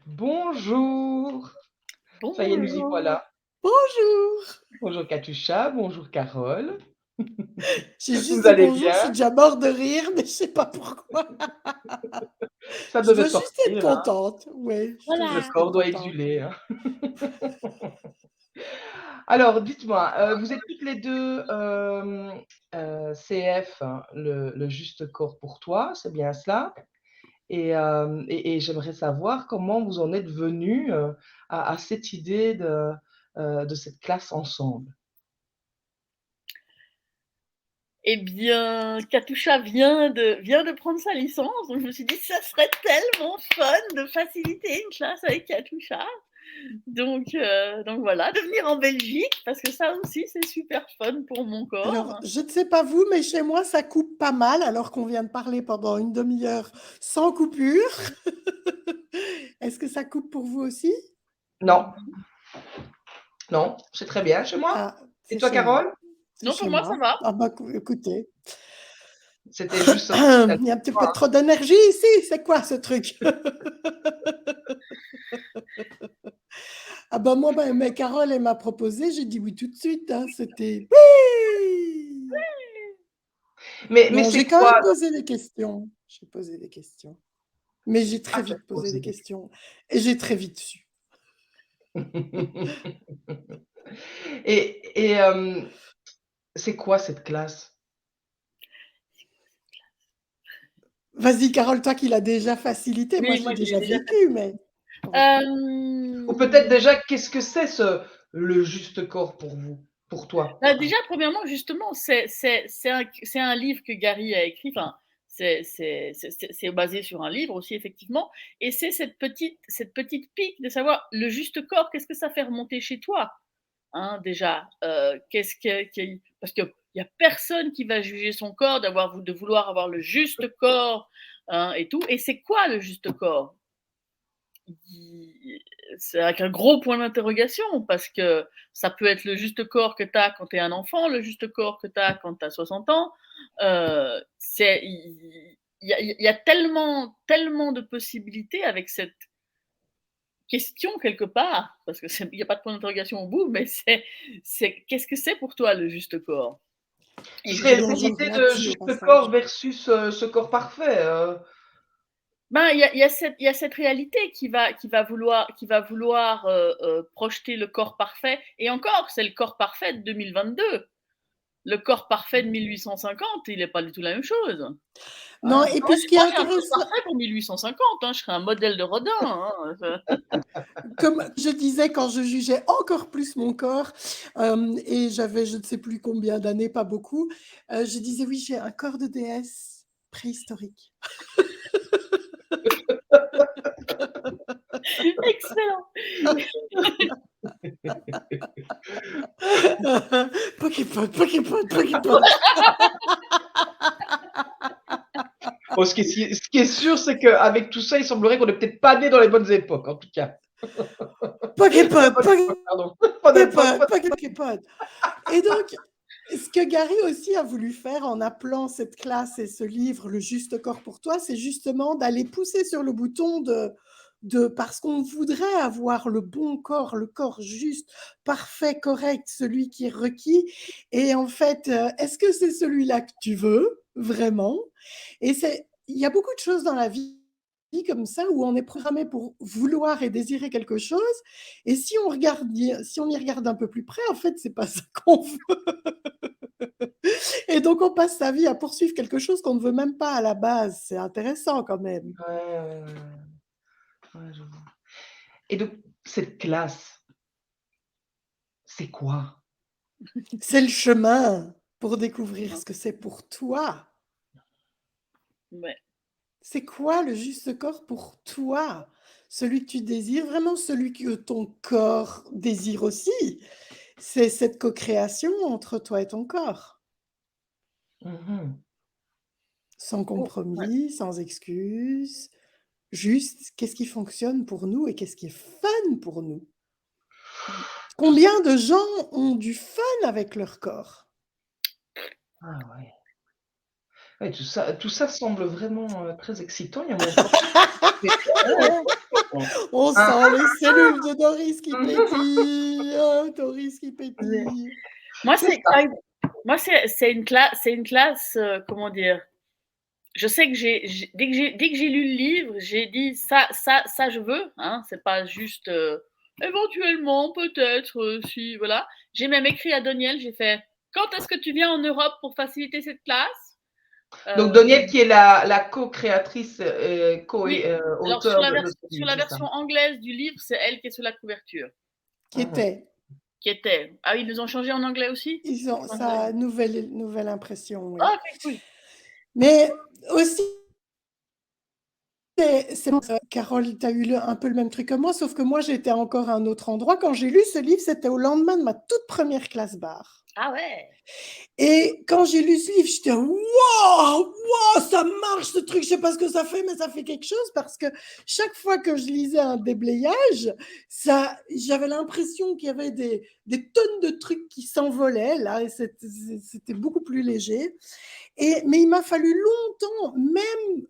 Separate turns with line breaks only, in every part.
Bonjour! Ça y est, nous y
Bonjour.
voilà.
Bonjour.
Bonjour Katiuska, bonjour Carole.
J'ai juste
Vous
dit
allez
bonjour, je suis
bien?
déjà mort de rire, mais je sais pas pourquoi.
Ça
Je
devait
veux juste être
sortir, hein.
contente. Ouais, je veux
Le
juste
Voilà.
être
corps doit
contente.
exuler, hein. Alors dites-moi, vous êtes toutes les 2 CF, hein, le juste corps pour toi, c'est bien cela? Et j'aimerais savoir comment vous en êtes venues, à cette idée de cette classe ensemble?
Eh bien, Katusha vient de prendre sa licence, donc je me suis dit: «Ça serait tellement fun de faciliter une classe avec Katusha». Donc voilà, de venir en Belgique parce que ça aussi c'est super fun pour mon
Alors,
corps.
je ne sais pas vous, mais chez moi, ça coupe pas mal, alors qu'on vient de parler pendant une demi-heure sans coupure. Est-ce que ça coupe pour vous aussi?
Non, non, c'est très bien chez moi.
Ah,
Et
c'est
toi
chez moi.
Carole?
C'est
Non, pour
chez
moi ça
moi.
va.
Ah bah, écoutez,
C'était juste ça.
il y a un petit peu trop d'énergie ici. C'est quoi ce truc? Ah bah moi, bah, mais Carole, elle m'a proposé, j'ai dit oui tout de suite, hein, c'était oui!
Mais
Non,
c'est
j'ai quand
quoi
même posé des questions. J'ai posé des questions. Mais j'ai très
ah, tu as
vite posé
posé
des
des
questions et j'ai très vite su.
et c'est quoi cette classe?
Vas-y Carole, toi qui l'as déjà facilité, moi
Oui,
j'ai
moi je l'ai
déjà
déjà
vécu,
facilité.
mais ouais.
Ou peut-être
Hem,
déjà, qu'est-ce que c'est le juste corps pour vous? Pour toi?
Bah, déjà premièrement justement c'est un livre que Gary a écrit, enfin c'est basé sur un livre aussi effectivement et c'est cette petite pique de savoir le juste corps, qu'est-ce que ça fait remonter chez toi? Hein, déjà, qu'est-ce que qui parce qu'il y a personne qui va juger son corps de vouloir avoir le juste corps, hein, et tout et c'est quoi le juste corps? Il C'est avec un gros point d'interrogation parce que ça peut être le juste corps que tu as quand tu es un enfant, le juste corps que tu as quand tu as 60 ans. C'est il y a tellement de possibilités avec cette question quelque part, parce que il y a pas de point d'interrogation au bout, mais c'est qu'est-ce que c'est pour toi le juste corps?
Ce
Et je
serait
Bon,
cette
je
idée
reviens
de
dessus au
juste corps
passage.
versus, ce corps parfait,
Ben, il y a cette réalité qui va vouloir, projeter le corps parfait et encore, c'est le corps parfait de 2022. Le corps parfait de 1850, il est pas du tout la même chose.
ouais.
Non, et puis ce qui est
Moi, j'ai un corps
intéressant,
parfait pour 1850, hein, je serais un modèle de Rodin, hein,
comme je disais quand je jugeais encore plus mon corps, et j'avais je ne sais plus combien d'années, pas beaucoup, je disais: «Oui, j'ai un corps de déesse préhistorique».
excellent.
Poképod, Poképod, Poképod.
Bon, ce qui est sûr, c'est qu'avec tout ça, il semblerait qu'on est peut-être pas nés dans les bonnes époques, en tout cas. La
Poképod,
bonne époque, pardon. Bonne époque,
Poképod, Poképod. Et donc, ce que Gary aussi a voulu faire en appelant cette classe et ce livre «Le juste corps pour toi», c'est justement d'aller pousser sur le bouton de parce qu'on voudrait avoir le bon corps, le corps juste, parfait, correct, celui qui est requis et en fait, est-ce que c'est celui-là que tu veux, vraiment? Et c'est il y a beaucoup de choses dans la vie comme ça où on est programmé pour vouloir et désirer quelque chose et si on y regarde un peu plus près, en fait, c'est pas ça qu'on veut et donc on passe sa vie à poursuivre quelque chose qu'on ne veut même pas à la base. C'est intéressant quand même.
ouais, ouais, ouais, ouais, je vois. Et donc, cette classe, c'est quoi?
C'est le chemin pour découvrir ce que c'est pour toi.
Ouais.
C'est quoi le juste corps pour toi? Celui que tu désires, vraiment celui que ton corps désire aussi. C'est cette co-création entre toi et ton corps.
Mmh mh.
Sans
Oh, ouais.
compromis, sans excuses, juste qu'est-ce qui fonctionne pour nous et qu'est-ce qui est fun pour nous?
Mmh.
Tout ça
Combien de gens ont du fun avec leur corps?
ah ouais. Ouais, tout ça semble vraiment, très excitant. Il y a mon corps qui fait
On
Ah,
sent les cellules de Doris qui pétillent, Doris qui pétille.
Moi,
c'est
c'est
ça.
moi, c'est une classe, comment dire? Je sais que dès que j'ai lu le livre, j'ai dit ça je veux, hein, c'est pas juste éventuellement, peut-être, si, voilà. J'ai même écrit à Daniel, j'ai fait quand est-ce que tu viens en Europe pour faciliter cette classe?
Donc,
Euh,
Doniette, qui est la co-créatrice,
oui, alors
co-auteur de ce
sur
livre,
la
c'est ça?
version anglaise du livre, c'est elle qui est sur la couverture,
Qui
Mhm.
était.
qui était. Ah, ils les ont changé en anglais aussi?
Ils ont
En anglais.
sa nouvelle impression, oui.
Ah, ok, cool.
Mais aussi, Carole, tu as eu un peu le même truc que moi, sauf que moi, j'étais encore à un autre endroit. Quand j'ai lu ce livre, c'était au lendemain de ma toute première classe bar.
Ah ouais.
Et quand j'ai lu ce livre, j'étais wow, ça marche ce truc. Je sais pas ce que ça fait, mais ça fait quelque chose parce que chaque fois que je lisais un déblayage, j'avais l'impression qu'il y avait des tonnes de trucs qui s'envolaient là, et c'était beaucoup plus léger. Mais il m'a fallu longtemps, même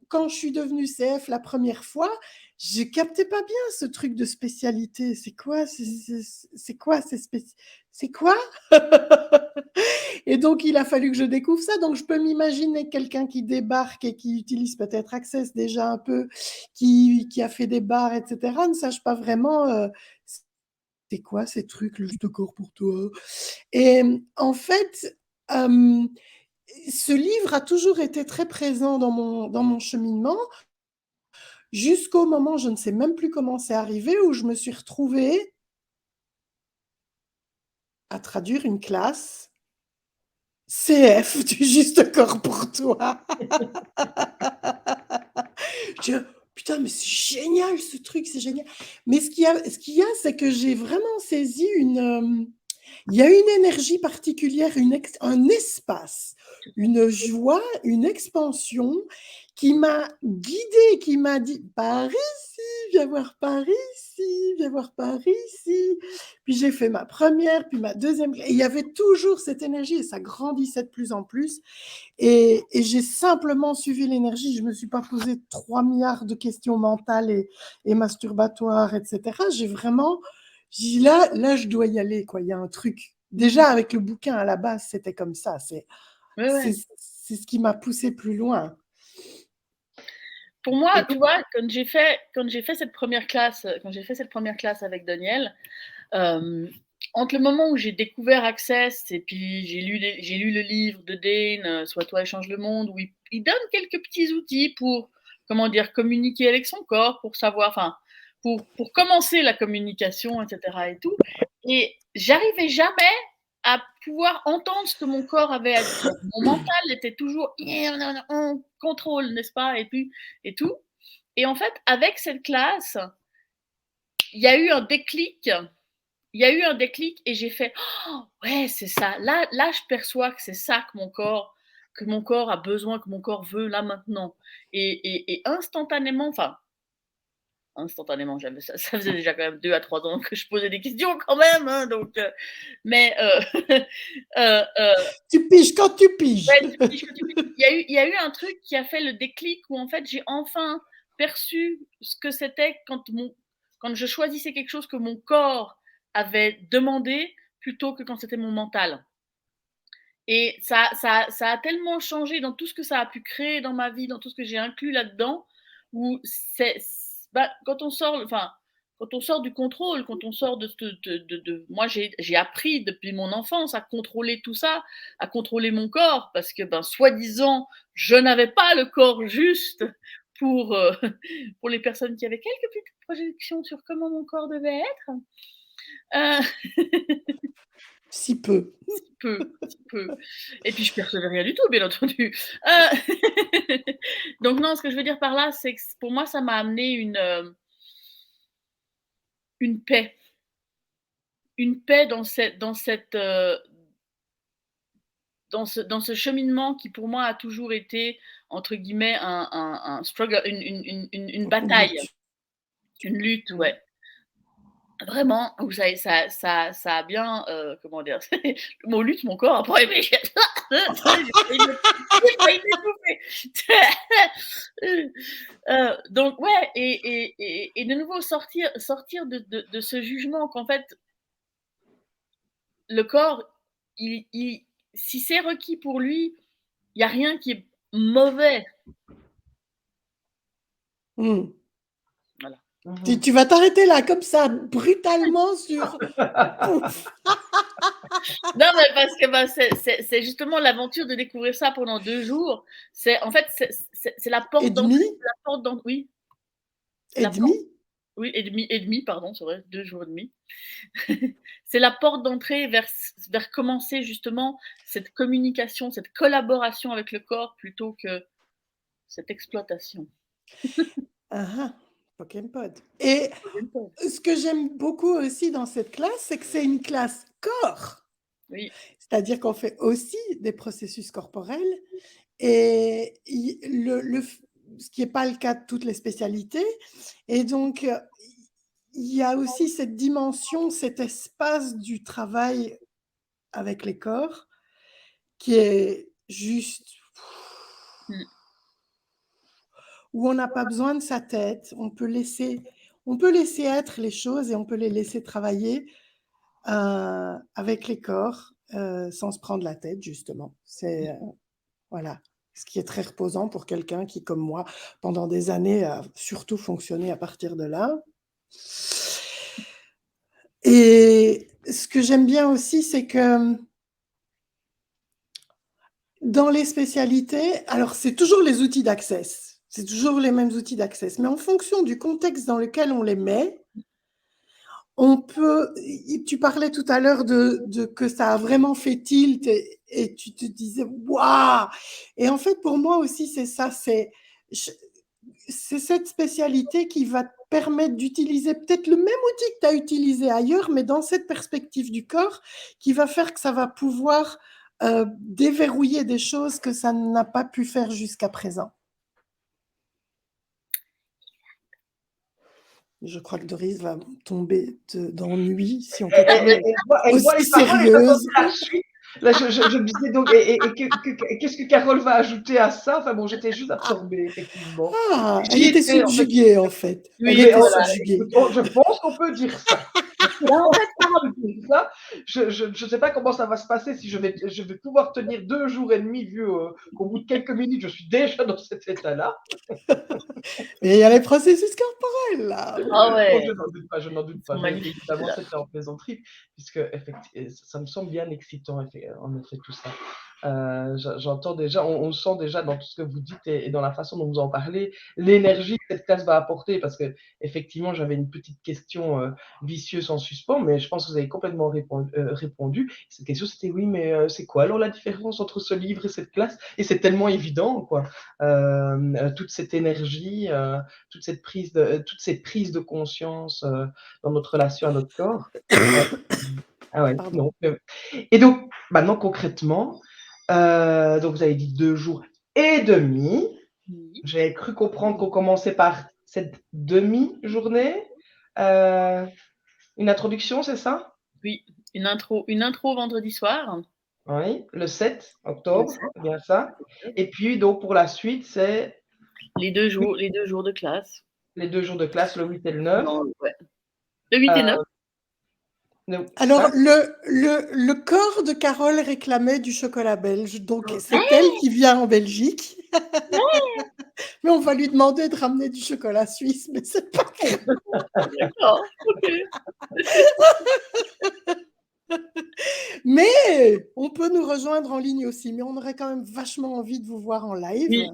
quand je suis devenue CF la première fois, je captais pas bien ce truc de spécialité. C'est quoi? C'est quoi? C'est quoi? Et donc, il a fallu que je découvre ça. Donc, je peux m'imaginer quelqu'un qui débarque et qui utilise peut-être Access déjà un peu, qui a fait des bars, etc., ne sache pas vraiment c'est quoi ces trucs, le juste corps pour toi. Et en fait, ce livre a toujours été très présent dans mon cheminement, jusqu'au moment, je ne sais même plus comment c'est arrivé, où je me suis retrouvée à traduire une classe CF du juste corps pour toi. Je, putain, mais c'est génial ce truc, c'est génial. Mais ce qu'il y a, c'est que j'ai vraiment saisi il y a une énergie particulière, un espace, une joie, une expansion qui m'a guidée, qui m'a dit par ici, viens voir par ici, viens voir par ici. Puis j'ai fait ma première, puis ma deuxième. Et il y avait toujours cette énergie et ça grandissait de plus en plus. Et j'ai simplement suivi l'énergie. Je ne me suis pas posé 3 milliards de questions mentales et masturbatoires, etc. J'ai vraiment, j'ai dit là, je dois y aller, quoi. Il y a un truc. Déjà, avec le bouquin à la base, c'était comme ça.
Ouais, ouais.
C'est ce qui m'a poussé plus loin.
Pour moi,
Et
tu vois, quand j'ai fait cette première classe, avec Daniel, entre le moment où j'ai découvert Access et puis j'ai lu le livre de Dane, Sois toi et change le monde, où il donne quelques petits outils pour, comment dire, communiquer avec son corps, pour savoir, enfin, pour commencer la communication, etc. et tout. Et j'arrivais jamais à pouvoir entendre ce que mon corps avait à dire. Mon mental était toujours en contrôle, n'est-ce pas, et tout. Et en fait, avec cette classe, il y a eu un déclic. Il y a eu un déclic et j'ai fait oh, ouais, c'est ça. Là, je perçois que c'est ça que mon corps a besoin, que mon corps veut là maintenant. Et instantanément, enfin, instantanément, ça faisait déjà quand même 2 à 3 ans que je posais des questions quand même, hein, donc, mais
Tu piges quand tu piges.
ouais, il y a eu un truc qui a fait le déclic où en fait j'ai enfin perçu ce que c'était quand je choisissais quelque chose que mon corps avait demandé plutôt que quand c'était mon mental. Et ça a tellement changé dans tout ce que ça a pu créer dans ma vie, dans tout ce que j'ai inclus là-dedans, où quand on sort, enfin, quand on sort du contrôle, quand on sort moi j'ai appris depuis mon enfance à contrôler tout ça, à contrôler mon corps, parce que soi-disant je n'avais pas le corps juste pour pour les personnes qui avaient quelques petites projections sur comment mon corps devait être.
Si peu.
Si peu. Et puis je percevais rien du tout, bien entendu. Donc non, ce que je veux dire par là, c'est que pour moi, ça m'a amené une paix. Une paix dans ce cheminement qui pour moi a toujours été, entre guillemets, un struggle, une bataille, une lutte,
Mm.
ouais. Vraiment, où ça a bien, comment dire, le mot lutte, mon corps a pas aimé. J'ai failli m'étouffer. Donc ouais, et de nouveau sortir de ce jugement qu'en fait, le corps, si c'est requis pour lui, il y a rien qui est mauvais.
Mmh.
Voilà.
Tu vas t'arrêter là, comme ça, brutalement sur pouf!
Non, mais parce que c'est justement l'aventure de découvrir ça pendant 2 jours. C'est en fait, c'est la porte
Et
d'entrée,
demi?
la porte d'en oui, c'est
Et
la porte,
demi?
oui, et demi, pardon, c'est vrai, 2 jours et demi. C'est la porte d'entrée vers commencer justement cette communication, cette collaboration avec le corps plutôt que cette exploitation.
Ah ah, Pokémon. Et ce que j'aime beaucoup aussi dans cette classe, c'est que c'est une classe corps.
Oui,
C'est-à-dire qu'on fait aussi des processus corporels et ce qui n'est pas le cas de toutes les spécialités. Et donc, il y a aussi cette dimension, cet espace du travail avec les corps qui est juste
mmh,
où on n'a pas besoin de sa tête. On peut laisser être les choses et on peut les laisser travailler avec les corps sans se prendre la tête, justement. C'est voilà, ce qui est très reposant pour quelqu'un qui, comme moi, pendant des années, a surtout fonctionné à partir de là. Et ce que j'aime bien aussi, c'est que dans les spécialités, alors c'est toujours les outils d'access, c'est toujours les mêmes outils d'access, mais en fonction du contexte dans lequel on les met, on peut. Tu parlais tout à l'heure de que ça a vraiment fait tilt et tu te disais waouh. Et en fait, pour moi aussi, c'est ça, c'est cette spécialité qui va te permettre d'utiliser peut-être le même outil que tu as utilisé ailleurs, mais dans cette perspective du corps, qui va faire que ça va pouvoir déverrouiller des choses que ça n'a pas pu faire jusqu'à présent. Je crois que Doris va tomber d'ennui si on continue
Elle voit les
aussi
paroles et j'attendais
sérieuse.
la suite. Là, je me disais donc, qu'est-ce que Carole va ajouter à ça? Enfin bon, j'étais juste absorbée, effectivement.
Ah, elle
J'y
était
étais, en fait.
subjuguée en fait. Elle
oui,
Mais
était
voilà.
subjuguée.
je pense qu'on peut dire ça.
Bah, en fait,
Ça, je ne sais pas comment ça va se passer, si je vais pouvoir tenir 2 jours et demi, vu qu'au bout de quelques minutes, je suis déjà dans cet état-là.
Et il y a les processus corporels là.
ah
Bon,
ouais,
je n'en doute pas, je n'en doute
ils
pas.
sont magnifiques
Évidemment,
ceux-là.
c'était en plaisanterie, puisque ça me semble bien excitant, en effet, tout ça. J'entends déjà, on sent déjà dans tout ce que vous dites et dans la façon dont vous en parlez, l'énergie que cette classe va apporter, parce que effectivement, j'avais une petite question vicieuse en suspens, mais je pense que vous avez complètement répondu. Cette question, c'était oui, mais c'est quoi alors la différence entre ce livre et cette classe? Et c'est tellement évident, quoi. Toute cette énergie, toutes ces prises de conscience dans notre relation à notre corps. Ah ouais,
Pardon.
non. Et donc, maintenant concrètement, donc vous avez dit 2 jours et demi.
Oui,
J'avais cru comprendre qu'on commençait par cette demi-journée. Heu, une introduction, c'est ça?
oui, une intro vendredi soir,
Oui, le 7
le
octobre,
7,
c'est bien ça. Et puis donc pour la suite, c'est
les 2 jours de classe.
les 2 jours de classe, le 8 et le 9.
Ouais. Le 8 et 9.
Heu, ne
Alors,
hein?
le corps de Carole réclamait du chocolat belge, donc c'est elle qui vient en Belgique. Mais on va lui demander de ramener du chocolat suisse, mais c'est pas grave.
D'accord, OK.
Mais on peut nous rejoindre en ligne aussi, mais on aurait quand même vachement envie de vous voir en live.
Oui,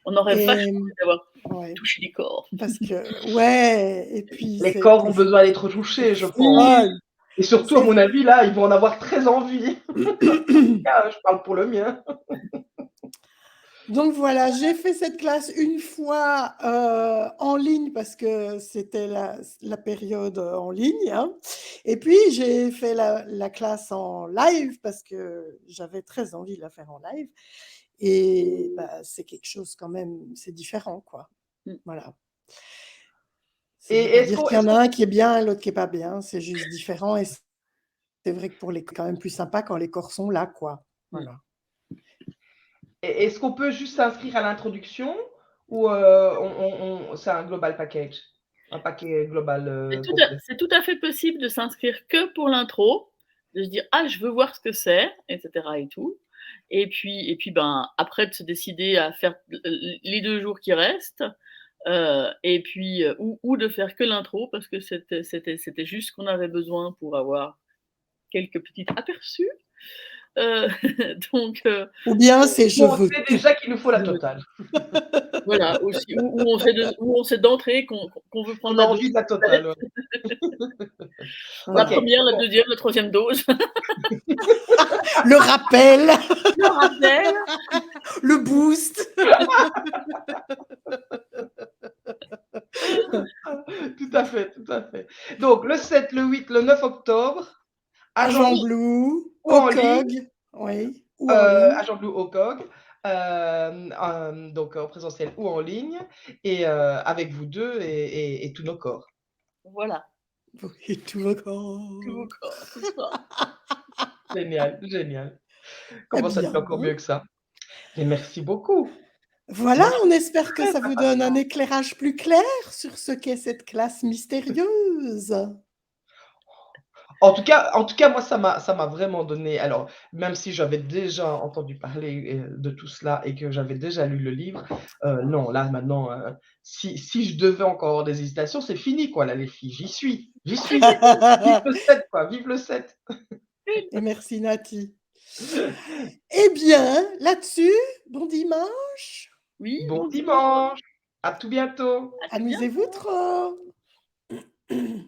on aurait
Et
vachement envie d'avoir
ouais,
touché les corps.
parce que ouais, et puis
Les
c'est
corps
t'es
ont besoin d'être touchés, je pense.
folle,
Et surtout, à
c'est
mon avis, là, ils vont en avoir très envie. Je parle pour le mien.
Donc voilà, j'ai fait cette classe une fois en ligne parce que c'était la période en ligne, hein. Et puis j'ai fait la classe en live parce que j'avais très envie de la faire en live. Et bah, c'est quelque chose quand même, c'est différent, quoi.
Mmh.
Voilà. Ça
Et
ne veut pas
est-ce
dire
qu'on
qu'il y
est-ce
en a
qu'on
un qui est bien et l'autre qui est pas bien, c'est juste différent. Et c'est vrai que pour les, quand même plus sympa quand les corps sont là, quoi.
Mmh.
Voilà.
est-ce qu'on peut juste s'inscrire à l'introduction ou c'est un global package? Un paquet global complet?
C'est tout à fait possible de s'inscrire que pour l'intro, de se dire ah je veux voir ce que c'est, etc. et tout. Et puis ben après de se décider à faire les 2 jours qui restent. Et puis, ou de faire que l'intro parce que c'était juste ce qu'on avait besoin pour avoir quelques petits aperçus. Heu, donc,
Ou bien c'est je
Ou on
veux
sait
tout.
déjà qu'il nous faut la
je veux
totale.
voilà aussi, où on sait d'entrée qu'on veut prendre
On a
la
envie
dose
de la totale, ouais.
la
Ouais.
OK.
1re, la 2e, la 3e dose.
Le rappel,
Le rappel.
le boost.
Tout à fait, tout à fait. Donc le 7, le 8, le 9 octobre, à
À
Jean-Louis
Jean-Blou,
ou
au
en ligne,
COG, oui, ou en ligne.
à Jean-Blou au COG, donc en présentiel ou en ligne et avec vous 2 et tous nos corps.
Oui,
Voilà,
tout va
tout vos
corps.
corps, tout ça.
Génial, génial.
Eh
Comment ça te
bien,
fait encore mieux que ça? Mais merci beaucoup.
voilà,
Moi, je
on
suis
espère que
très
ça vous donne un
impatiente.
éclairage plus clair sur ce qu'est cette classe mystérieuse.
En tout cas, moi, ça m'a vraiment donné alors, même si j'avais déjà entendu parler, de tout cela et que j'avais déjà lu le livre, non, là, maintenant, si je devais encore avoir des hésitations, c'est fini, quoi, là, les filles. J'y suis. Vive le 7, quoi, vive le 7.
Et merci Nati. Eh bien, là-dessus, bon dimanche,
Oui,
Bon
bon dimanche,
dimanche, à tout bientôt.
à tout
amusez-vous
bientôt.
trop.